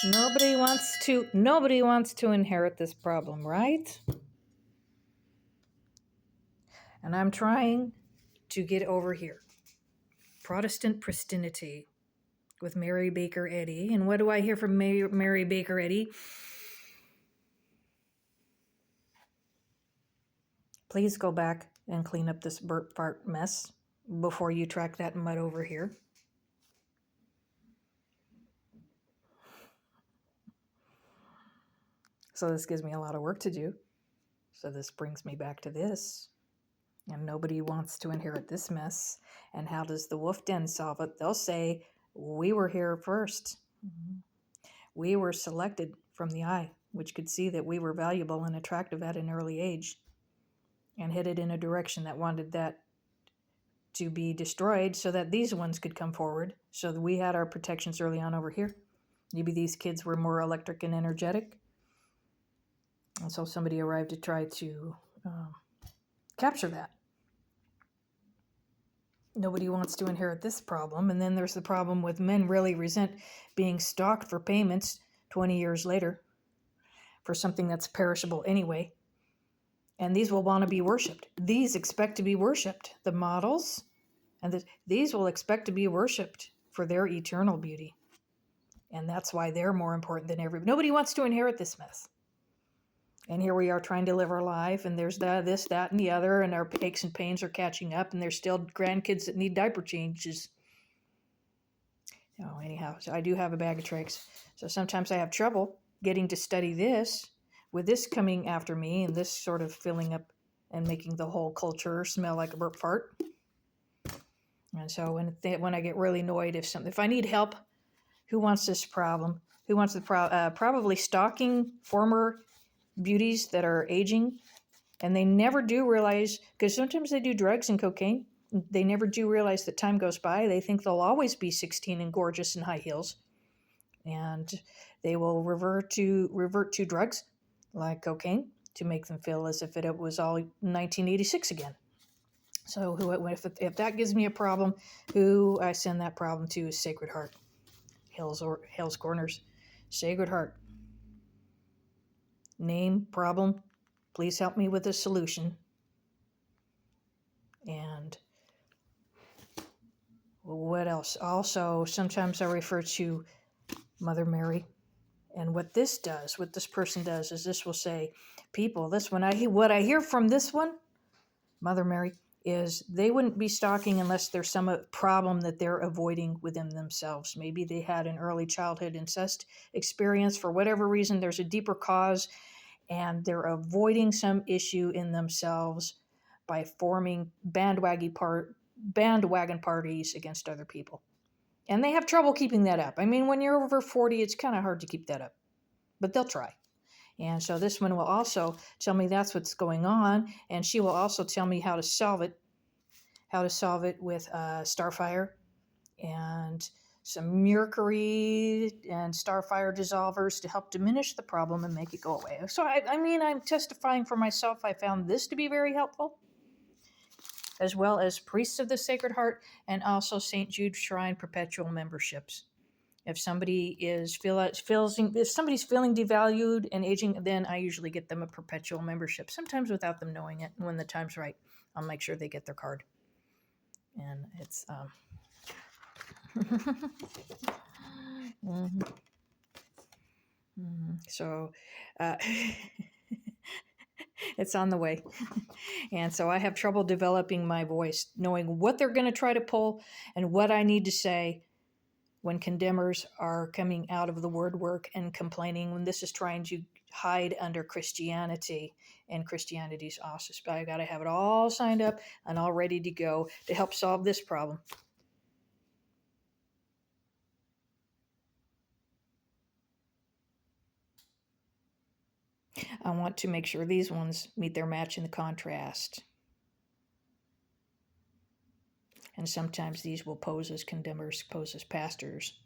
Nobody wants to inherit this problem, right? And I'm trying to get over here. Protestant Pristinity with Mary Baker Eddy. And what do I hear from Mary Baker Eddy? Please go back and clean up this burp fart mess before you track that mud over here. So this gives me a lot of work to do. So this brings me back to this. And nobody wants to inherit this mess. And how does the wolf den solve it? They'll say, we were here first. We were selected from the eye, which could see that we were valuable and attractive at an early age, and headed in a direction that wanted that to be destroyed so that these ones could come forward. So that we had our protections early on over here. Maybe these kids were more electric and energetic. And so somebody arrived to try to capture that. Nobody wants to inherit this problem. And then there's the problem with men really resent being stalked for payments 20 years later for something that's perishable anyway. And these will want to be worshipped. These expect to be worshipped. The models, and these will expect to be worshipped for their eternal beauty. And that's why they're more important than everybody. Nobody wants to inherit this mess. And here we are trying to live our life, and there's this, that, and the other, and our aches and pains are catching up, and there's still grandkids that need diaper changes. Anyhow, so I do have a bag of tricks. So sometimes I have trouble getting to study this, with this coming after me, and this sort of filling up and making the whole culture smell like a burp fart. And so when I get really annoyed, if I need help, who wants this problem? Who wants the probably stalking former beauties that are aging, and they never do realize, because sometimes they do drugs and cocaine, they never do realize that time goes by. They think they'll always be 16 and gorgeous in high heels, and they will revert to drugs like cocaine to make them feel as if it was all 1986 again. So if that gives me a problem, who I send that problem to is Sacred Heart, Hales Corners, Sacred Heart. Name, problem, please help me with a solution. And what else? Also, sometimes I refer to Mother Mary. And what this person does is this will say, people, what I hear from this one, Mother Mary, is they wouldn't be stalking unless there's some problem that they're avoiding within themselves. Maybe they had an early childhood incest experience. For whatever reason, there's a deeper cause, and they're avoiding some issue in themselves by forming bandwagon parties against other people. And they have trouble keeping that up. I mean, when you're over 40, it's kind of hard to keep that up. But they'll try. And so this one will also tell me that's what's going on. And she will also tell me how to solve it. How to solve it with Starfire and some mercury and Starfire dissolvers to help diminish the problem and make it go away. So, I'm testifying for myself. I found this to be very helpful, as well as Priests of the Sacred Heart and also St. Jude Shrine perpetual memberships. If somebody if somebody's feeling devalued and aging, then I usually get them a perpetual membership, sometimes without them knowing it. And when the time's right, I'll make sure they get their card. And it's so it's on the way. And so I have trouble developing my voice, knowing what they're going to try to pull and what I need to say when condemners are coming out of the word work and complaining, when this is trying to hide under Christianity and Christianity's auspices. But I got to have it all signed up and all ready to go to help solve this problem. I want to make sure these ones meet their match in the contrast. And sometimes these will pose as condemners, pose as pastors.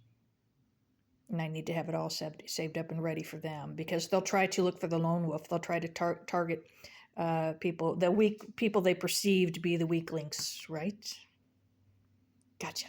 And I need to have it all saved up and ready for them, because they'll try to look for the lone wolf. They'll try to target people they perceive to be the weaklings, right? Gotcha.